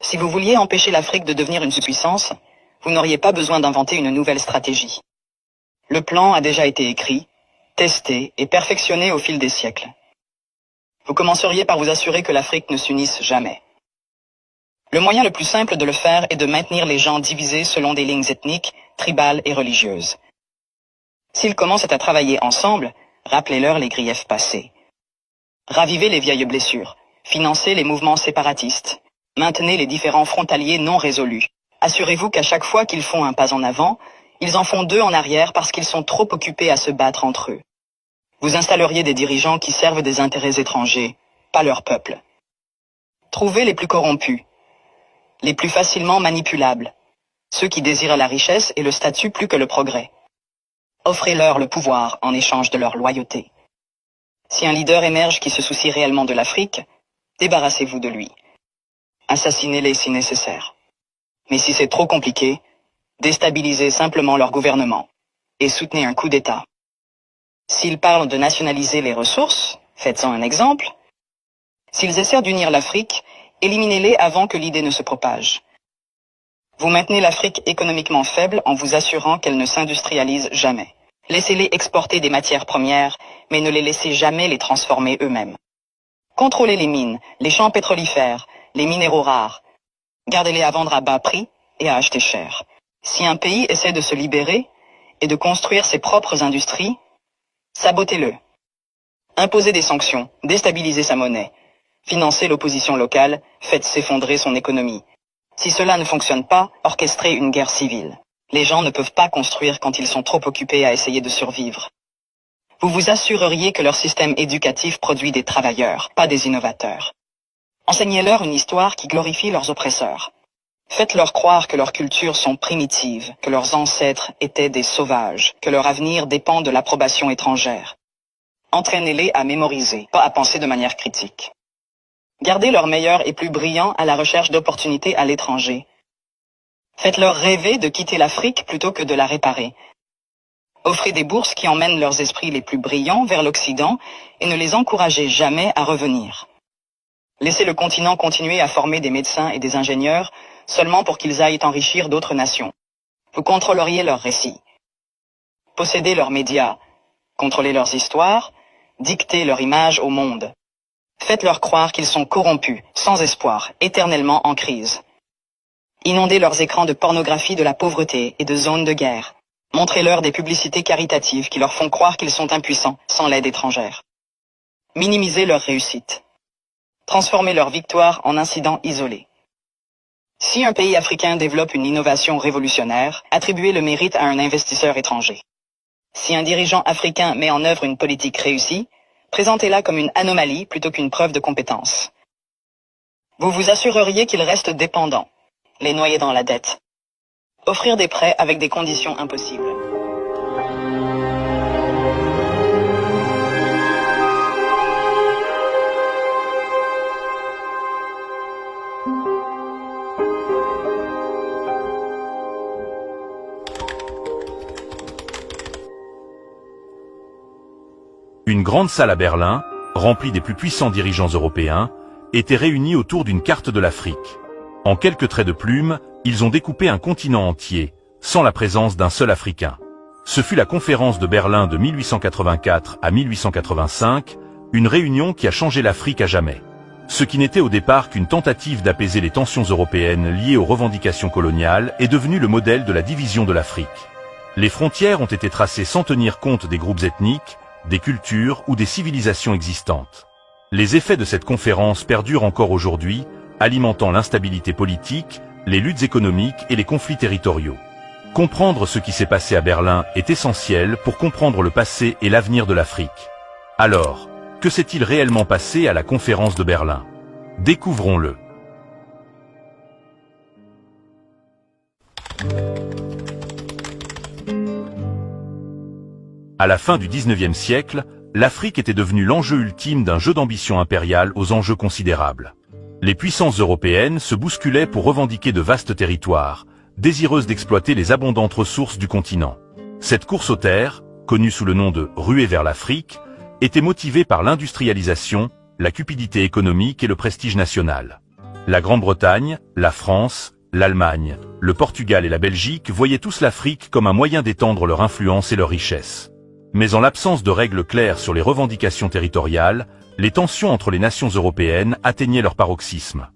Si vous vouliez empêcher l'Afrique de devenir une puissance, vous n'auriez pas besoin d'inventer une nouvelle stratégie. Le plan a déjà été écrit, testé et perfectionné au fil des siècles. Vous commenceriez par vous assurer que l'Afrique ne s'unisse jamais. Le moyen le plus simple de le faire est de maintenir les gens divisés selon des lignes ethniques, tribales et religieuses. S'ils commencent à travailler ensemble, rappelez-leur les griefs passés. Ravivez les vieilles blessures, financez les mouvements séparatistes, maintenez les différends frontaliers non résolus. Assurez-vous qu'à chaque fois qu'ils font un pas en avant, ils en font deux en arrière parce qu'ils sont trop occupés à se battre entre eux. Vous installeriez des dirigeants qui servent des intérêts étrangers, pas leur peuple. Trouvez les plus corrompus, les plus facilement manipulables, ceux qui désirent la richesse et le statut plus que le progrès. Offrez-leur le pouvoir en échange de leur loyauté. Si un leader émerge qui se soucie réellement de l'Afrique, débarrassez-vous de lui. Assassinez-les si nécessaire. Mais si c'est trop compliqué, déstabilisez simplement leur gouvernement et soutenez un coup d'État. S'ils parlent de nationaliser les ressources, faites-en un exemple. S'ils essaient d'unir l'Afrique, éliminez-les avant que l'idée ne se propage. Vous maintenez l'Afrique économiquement faible en vous assurant qu'elle ne s'industrialise jamais. Laissez-les exporter des matières premières, mais ne les laissez jamais les transformer eux-mêmes. Contrôlez les mines, les champs pétrolifères, les minéraux rares. Gardez-les à vendre à bas prix et à acheter cher. Si un pays essaie de se libérer et de construire ses propres industries, sabotez-le. Imposez des sanctions, déstabilisez sa monnaie. Financez l'opposition locale, faites s'effondrer son économie. Si cela ne fonctionne pas, orchestrez une guerre civile. Les gens ne peuvent pas construire quand ils sont trop occupés à essayer de survivre. Vous vous assureriez que leur système éducatif produit des travailleurs, pas des innovateurs. Enseignez-leur une histoire qui glorifie leurs oppresseurs. Faites-leur croire que leurs cultures sont primitives, que leurs ancêtres étaient des sauvages, que leur avenir dépend de l'approbation étrangère. Entraînez-les à mémoriser, pas à penser de manière critique. Gardez leurs meilleurs et plus brillants à la recherche d'opportunités à l'étranger. Faites-leur rêver de quitter l'Afrique plutôt que de la réparer. Offrez des bourses qui emmènent leurs esprits les plus brillants vers l'Occident et ne les encouragez jamais à revenir. Laissez le continent continuer à former des médecins et des ingénieurs seulement pour qu'ils aillent enrichir d'autres nations. Vous contrôleriez leurs récits. Possédez leurs médias, contrôlez leurs histoires, dictez leur image au monde. Faites-leur croire qu'ils sont corrompus, sans espoir, éternellement en crise. Inondez leurs écrans de pornographie de la pauvreté et de zones de guerre. Montrez-leur des publicités caritatives qui leur font croire qu'ils sont impuissants, sans l'aide étrangère. Minimisez leur réussite. Transformez leur victoire en incidents isolés. Si un pays africain développe une innovation révolutionnaire, attribuez le mérite à un investisseur étranger. Si un dirigeant africain met en œuvre une politique réussie, présentez-la comme une anomalie plutôt qu'une preuve de compétence. Vous vous assureriez qu'ils restent dépendants, les noyer dans la dette. Offrir des prêts avec des conditions impossibles. Une grande salle à Berlin, remplie des plus puissants dirigeants européens, était réunie autour d'une carte de l'Afrique. En quelques traits de plume, ils ont découpé un continent entier, sans la présence d'un seul Africain. Ce fut la conférence de Berlin de 1884 à 1885, une réunion qui a changé l'Afrique à jamais. Ce qui n'était au départ qu'une tentative d'apaiser les tensions européennes liées aux revendications coloniales est devenu le modèle de la division de l'Afrique. Les frontières ont été tracées sans tenir compte des groupes ethniques, des cultures ou des civilisations existantes. Les effets de cette conférence perdurent encore aujourd'hui, alimentant l'instabilité politique, les luttes économiques et les conflits territoriaux. Comprendre ce qui s'est passé à Berlin est essentiel pour comprendre le passé et l'avenir de l'Afrique. Alors, que s'est-il réellement passé à la conférence de Berlin? Découvrons-le. À la fin du XIXe siècle, l'Afrique était devenue l'enjeu ultime d'un jeu d'ambition impériale aux enjeux considérables. Les puissances européennes se bousculaient pour revendiquer de vastes territoires, désireuses d'exploiter les abondantes ressources du continent. Cette course aux terres, connue sous le nom de « ruée vers l'Afrique », était motivée par l'industrialisation, la cupidité économique et le prestige national. La Grande-Bretagne, la France, l'Allemagne, le Portugal et la Belgique voyaient tous l'Afrique comme un moyen d'étendre leur influence et leur richesse. Mais en l'absence de règles claires sur les revendications territoriales, les tensions entre les nations européennes atteignaient leur paroxysme.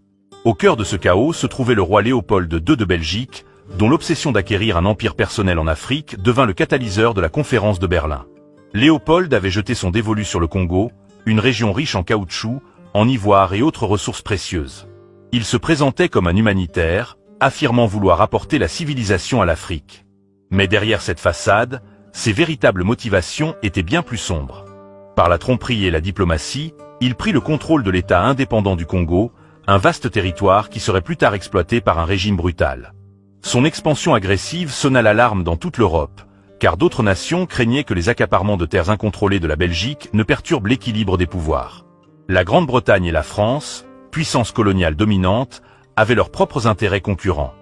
Au cœur de ce chaos se trouvait le roi Léopold II de Belgique, dont l'obsession d'acquérir un empire personnel en Afrique devint le catalyseur de la conférence de Berlin. Léopold avait jeté son dévolu sur le Congo, une région riche en caoutchouc, en ivoire et autres ressources précieuses. Il se présentait comme un humanitaire, affirmant vouloir apporter la civilisation à l'Afrique. Mais derrière cette façade, ses véritables motivations étaient bien plus sombres. Par la tromperie et la diplomatie, il prit le contrôle de l'État indépendant du Congo, un vaste territoire qui serait plus tard exploité par un régime brutal. Son expansion agressive sonna l'alarme dans toute l'Europe, car d'autres nations craignaient que les accaparements de terres incontrôlés de la Belgique ne perturbent l'équilibre des pouvoirs. La Grande-Bretagne et la France, puissances coloniales dominantes, avaient leurs propres intérêts concurrents.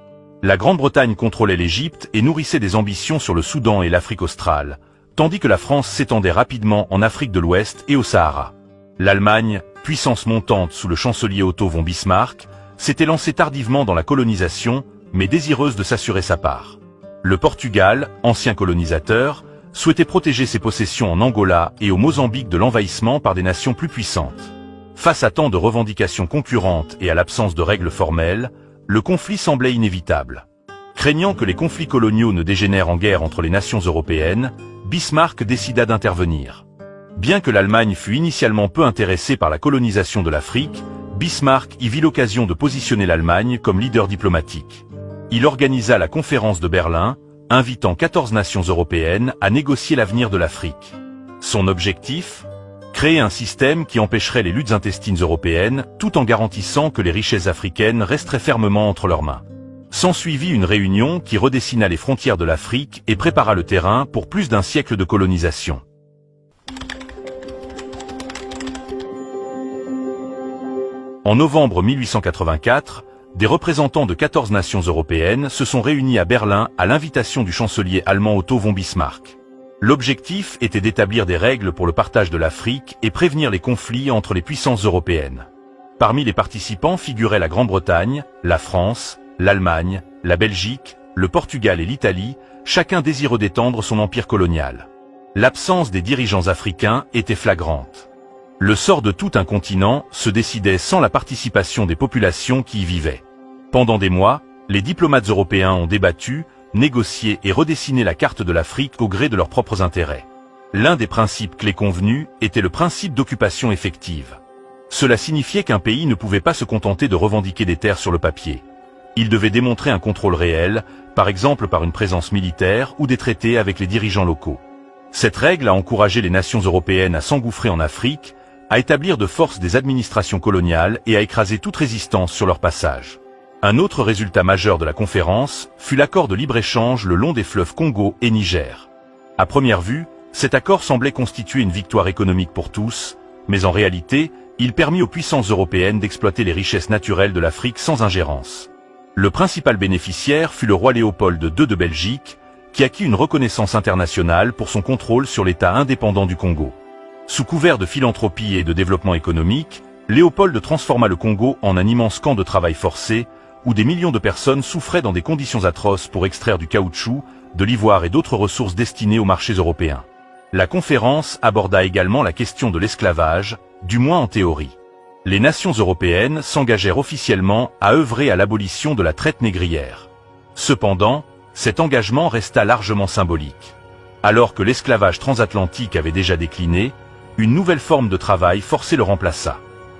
La Grande-Bretagne contrôlait l'Égypte et nourrissait des ambitions sur le Soudan et l'Afrique australe, tandis que la France s'étendait rapidement en Afrique de l'Ouest et au Sahara. L'Allemagne, puissance montante sous le chancelier Otto von Bismarck, s'était lancée tardivement dans la colonisation, mais désireuse de s'assurer sa part. Le Portugal, ancien colonisateur, souhaitait protéger ses possessions en Angola et au Mozambique de l'envahissement par des nations plus puissantes. Face à tant de revendications concurrentes et à l'absence de règles formelles, le conflit semblait inévitable. Craignant que les conflits coloniaux ne dégénèrent en guerre entre les nations européennes, Bismarck décida d'intervenir. Bien que l'Allemagne fût initialement peu intéressée par la colonisation de l'Afrique, Bismarck y vit l'occasion de positionner l'Allemagne comme leader diplomatique. Il organisa la conférence de Berlin, invitant 14 nations européennes à négocier l'avenir de l'Afrique. Son objectif ? Créer un système qui empêcherait les luttes intestines européennes, tout en garantissant que les richesses africaines resteraient fermement entre leurs mains. S'ensuivit une réunion qui redessina les frontières de l'Afrique et prépara le terrain pour plus d'un siècle de colonisation. En novembre 1884, des représentants de 14 nations européennes se sont réunis à Berlin à l'invitation du chancelier allemand Otto von Bismarck. L'objectif était d'établir des règles pour le partage de l'Afrique et prévenir les conflits entre les puissances européennes. Parmi les participants figuraient la Grande-Bretagne, la France, l'Allemagne, la Belgique, le Portugal et l'Italie, chacun désireux d'étendre son empire colonial. L'absence des dirigeants africains était flagrante. Le sort de tout un continent se décidait sans la participation des populations qui y vivaient. Pendant des mois, les diplomates européens ont débattu, négocié et redessiné la carte de l'Afrique au gré de leurs propres intérêts. L'un des principes clés convenus était le principe d'occupation effective. Cela signifiait qu'un pays ne pouvait pas se contenter de revendiquer des terres sur le papier. Il devait démontrer un contrôle réel, par exemple par une présence militaire ou des traités avec les dirigeants locaux. Cette règle a encouragé les nations européennes à s'engouffrer en Afrique, à établir de force des administrations coloniales et à écraser toute résistance sur leur passage. Un autre résultat majeur de la conférence fut l'accord de libre-échange le long des fleuves Congo et Niger. À première vue, cet accord semblait constituer une victoire économique pour tous, mais en réalité, il permit aux puissances européennes d'exploiter les richesses naturelles de l'Afrique sans ingérence. Le principal bénéficiaire fut le roi Léopold II de Belgique, qui acquit une reconnaissance internationale pour son contrôle sur l'État indépendant du Congo. Sous couvert de philanthropie et de développement économique, Léopold transforma le Congo en un immense camp de travail forcé, où des millions de personnes souffraient dans des conditions atroces pour extraire du caoutchouc, de l'ivoire et d'autres ressources destinées aux marchés européens. La conférence aborda également la question de l'esclavage, du moins en théorie. Les nations européennes s'engagèrent officiellement à œuvrer à l'abolition de la traite négrière. Cependant, cet engagement resta largement symbolique. Alors que l'esclavage transatlantique avait déjà décliné, une nouvelle forme de travail forcé le remplaça.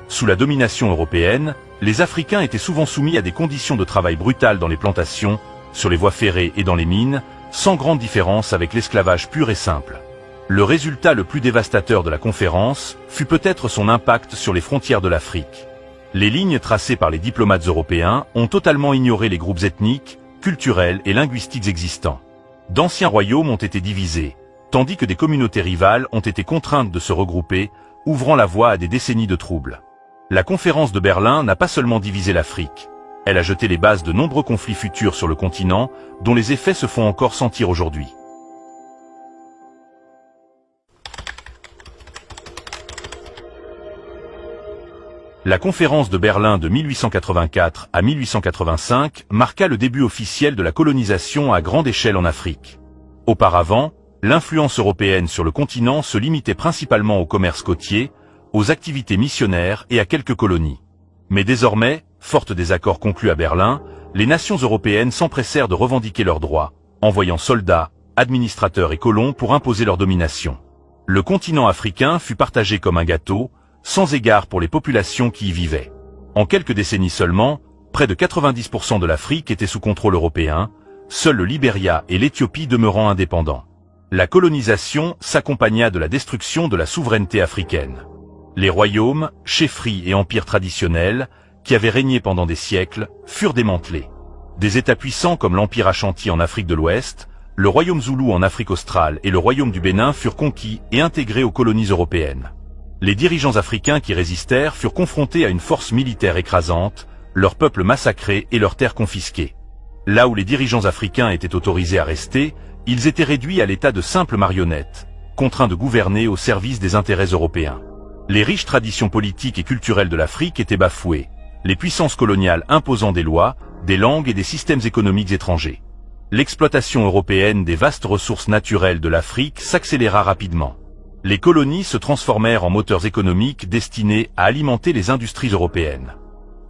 Sous la domination européenne, les Africains étaient souvent soumis à des conditions de travail brutales dans les plantations, sur les voies ferrées et dans les mines, sans grande différence avec l'esclavage pur et simple. Le résultat le plus dévastateur de la conférence fut peut-être son impact sur les frontières de l'Afrique. Les lignes tracées par les diplomates européens ont totalement ignoré les groupes ethniques, culturels et linguistiques existants. D'anciens royaumes ont été divisés, tandis que des communautés rivales ont été contraintes de se regrouper, ouvrant la voie à des décennies de troubles. La conférence de Berlin n'a pas seulement divisé l'Afrique, elle a jeté les bases de nombreux conflits futurs sur le continent, dont les effets se font encore sentir aujourd'hui. La conférence de Berlin de 1884 à 1885 marqua le début officiel de la colonisation à grande échelle en Afrique. Auparavant, l'influence européenne sur le continent se limitait principalement au commerce côtier, aux activités missionnaires et à quelques colonies. Mais désormais, fortes des accords conclus à Berlin, les nations européennes s'empressèrent de revendiquer leurs droits, envoyant soldats, administrateurs et colons pour imposer leur domination. Le continent africain fut partagé comme un gâteau, sans égard pour les populations qui y vivaient. En quelques décennies seulement, près de 90% de l'Afrique était sous contrôle européen, seuls le Libéria et l'Éthiopie demeurant indépendants. La colonisation s'accompagna de la destruction de la souveraineté africaine. Les royaumes, chefferies et empires traditionnels, qui avaient régné pendant des siècles, furent démantelés. Des États puissants comme l'Empire Ashanti en Afrique de l'Ouest, le royaume Zoulou en Afrique australe et le royaume du Bénin furent conquis et intégrés aux colonies européennes. Les dirigeants africains qui résistèrent furent confrontés à une force militaire écrasante, leur peuple massacré et leurs terres confisquées. Là où les dirigeants africains étaient autorisés à rester, ils étaient réduits à l'état de simples marionnettes, contraints de gouverner au service des intérêts européens. Les riches traditions politiques et culturelles de l'Afrique étaient bafouées, les puissances coloniales imposant des lois, des langues et des systèmes économiques étrangers. L'exploitation européenne des vastes ressources naturelles de l'Afrique s'accéléra rapidement. Les colonies se transformèrent en moteurs économiques destinés à alimenter les industries européennes.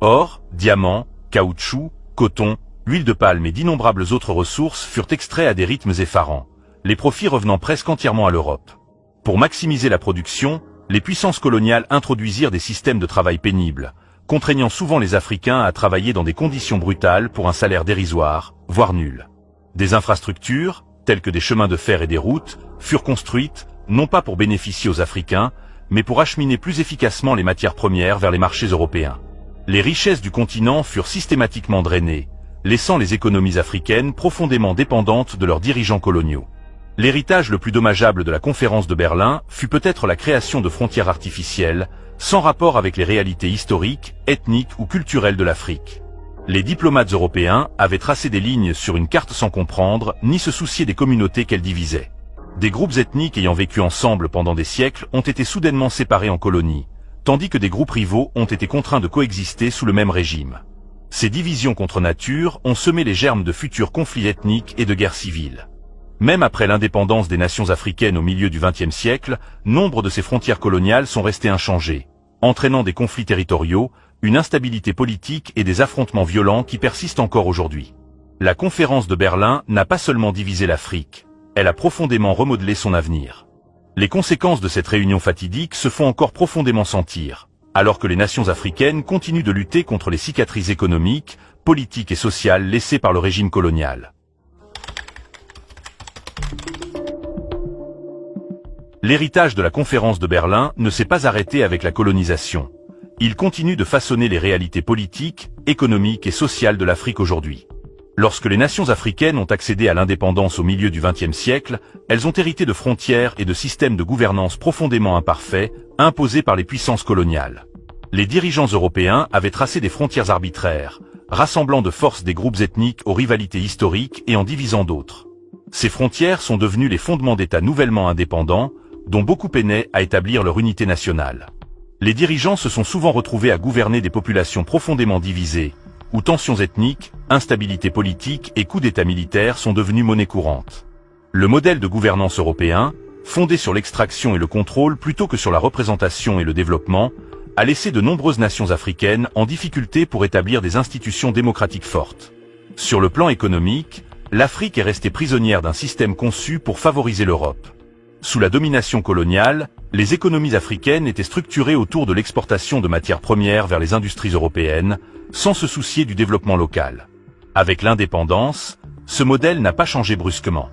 Or, diamants, caoutchouc, coton, huile de palme et d'innombrables autres ressources furent extraits à des rythmes effarants, les profits revenant presque entièrement à l'Europe. Pour maximiser la production, les puissances coloniales introduisirent des systèmes de travail pénibles, contraignant souvent les Africains à travailler dans des conditions brutales pour un salaire dérisoire, voire nul. Des infrastructures, telles que des chemins de fer et des routes, furent construites, non pas pour bénéficier aux Africains, mais pour acheminer plus efficacement les matières premières vers les marchés européens. Les richesses du continent furent systématiquement drainées, laissant les économies africaines profondément dépendantes de leurs dirigeants coloniaux. L'héritage le plus dommageable de la conférence de Berlin fut peut-être la création de frontières artificielles, sans rapport avec les réalités historiques, ethniques ou culturelles de l'Afrique. Les diplomates européens avaient tracé des lignes sur une carte sans comprendre, ni se soucier des communautés qu'elles divisaient. Des groupes ethniques ayant vécu ensemble pendant des siècles ont été soudainement séparés en colonies, tandis que des groupes rivaux ont été contraints de coexister sous le même régime. Ces divisions contre nature ont semé les germes de futurs conflits ethniques et de guerres civiles. Même après l'indépendance des nations africaines au milieu du XXe siècle, nombre de ces frontières coloniales sont restées inchangées, entraînant des conflits territoriaux, une instabilité politique et des affrontements violents qui persistent encore aujourd'hui. La conférence de Berlin n'a pas seulement divisé l'Afrique, elle a profondément remodelé son avenir. Les conséquences de cette réunion fatidique se font encore profondément sentir, alors que les nations africaines continuent de lutter contre les cicatrices économiques, politiques et sociales laissées par le régime colonial. L'héritage de la conférence de Berlin ne s'est pas arrêté avec la colonisation. Il continue de façonner les réalités politiques, économiques et sociales de l'Afrique aujourd'hui. Lorsque les nations africaines ont accédé à l'indépendance au milieu du XXe siècle, elles ont hérité de frontières et de systèmes de gouvernance profondément imparfaits, imposés par les puissances coloniales. Les dirigeants européens avaient tracé des frontières arbitraires, rassemblant de force des groupes ethniques aux rivalités historiques et en divisant d'autres. Ces frontières sont devenues les fondements d'États nouvellement indépendants, dont beaucoup peinaient à établir leur unité nationale. Les dirigeants se sont souvent retrouvés à gouverner des populations profondément divisées, où tensions ethniques, instabilité politique et coups d'État militaires sont devenus monnaie courante. Le modèle de gouvernance européen, fondé sur l'extraction et le contrôle plutôt que sur la représentation et le développement, a laissé de nombreuses nations africaines en difficulté pour établir des institutions démocratiques fortes. Sur le plan économique, l'Afrique est restée prisonnière d'un système conçu pour favoriser l'Europe. Sous la domination coloniale, les économies africaines étaient structurées autour de l'exportation de matières premières vers les industries européennes, sans se soucier du développement local. Avec l'indépendance, ce modèle n'a pas changé brusquement.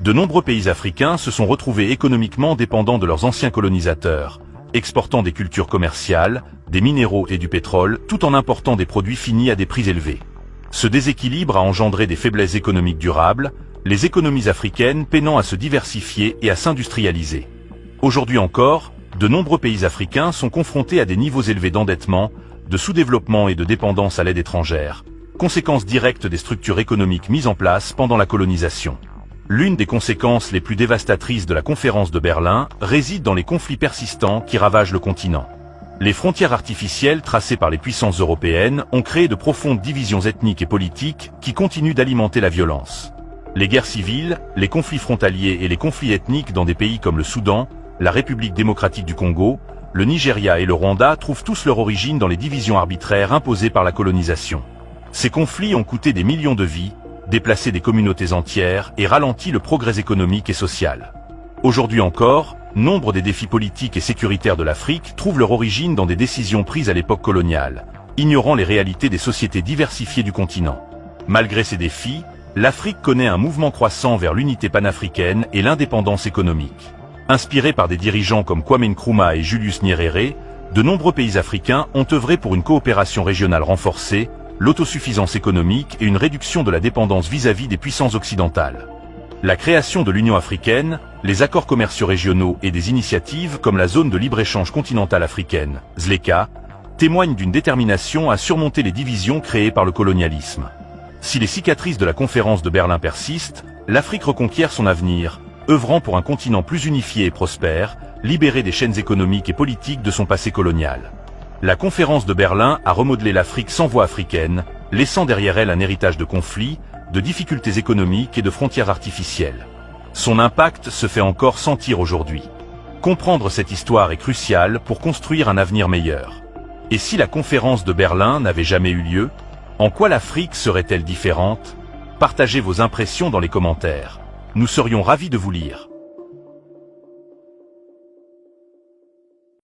De nombreux pays africains se sont retrouvés économiquement dépendants de leurs anciens colonisateurs, exportant des cultures commerciales, des minéraux et du pétrole, tout en important des produits finis à des prix élevés. Ce déséquilibre a engendré des faiblesses économiques durables, les économies africaines peinant à se diversifier et à s'industrialiser. Aujourd'hui encore, de nombreux pays africains sont confrontés à des niveaux élevés d'endettement, de sous-développement et de dépendance à l'aide étrangère, conséquence directe des structures économiques mises en place pendant la colonisation. L'une des conséquences les plus dévastatrices de la conférence de Berlin réside dans les conflits persistants qui ravagent le continent. Les frontières artificielles tracées par les puissances européennes ont créé de profondes divisions ethniques et politiques qui continuent d'alimenter la violence. Les guerres civiles, les conflits frontaliers et les conflits ethniques dans des pays comme le Soudan, la République démocratique du Congo, le Nigeria et le Rwanda trouvent tous leur origine dans les divisions arbitraires imposées par la colonisation. Ces conflits ont coûté des millions de vies, déplacé des communautés entières et ralenti le progrès économique et social. Aujourd'hui encore, nombre des défis politiques et sécuritaires de l'Afrique trouvent leur origine dans des décisions prises à l'époque coloniale, ignorant les réalités des sociétés diversifiées du continent. Malgré ces défis, l'Afrique connaît un mouvement croissant vers l'unité panafricaine et l'indépendance économique. Inspirés par des dirigeants comme Kwame Nkrumah et Julius Nyerere, de nombreux pays africains ont œuvré pour une coopération régionale renforcée, l'autosuffisance économique et une réduction de la dépendance vis-à-vis des puissances occidentales. La création de l'Union africaine, les accords commerciaux régionaux et des initiatives comme la zone de libre-échange continentale africaine, ZLECA, témoignent d'une détermination à surmonter les divisions créées par le colonialisme. Si les cicatrices de la conférence de Berlin persistent, l'Afrique reconquiert son avenir, œuvrant pour un continent plus unifié et prospère, libéré des chaînes économiques et politiques de son passé colonial. La conférence de Berlin a remodelé l'Afrique sans voix africaine, laissant derrière elle un héritage de conflits, de difficultés économiques et de frontières artificielles. Son impact se fait encore sentir aujourd'hui. Comprendre cette histoire est crucial pour construire un avenir meilleur. Et si la conférence de Berlin n'avait jamais eu lieu, en quoi l'Afrique serait-elle différente? Partagez vos impressions dans les commentaires. Nous serions ravis de vous lire.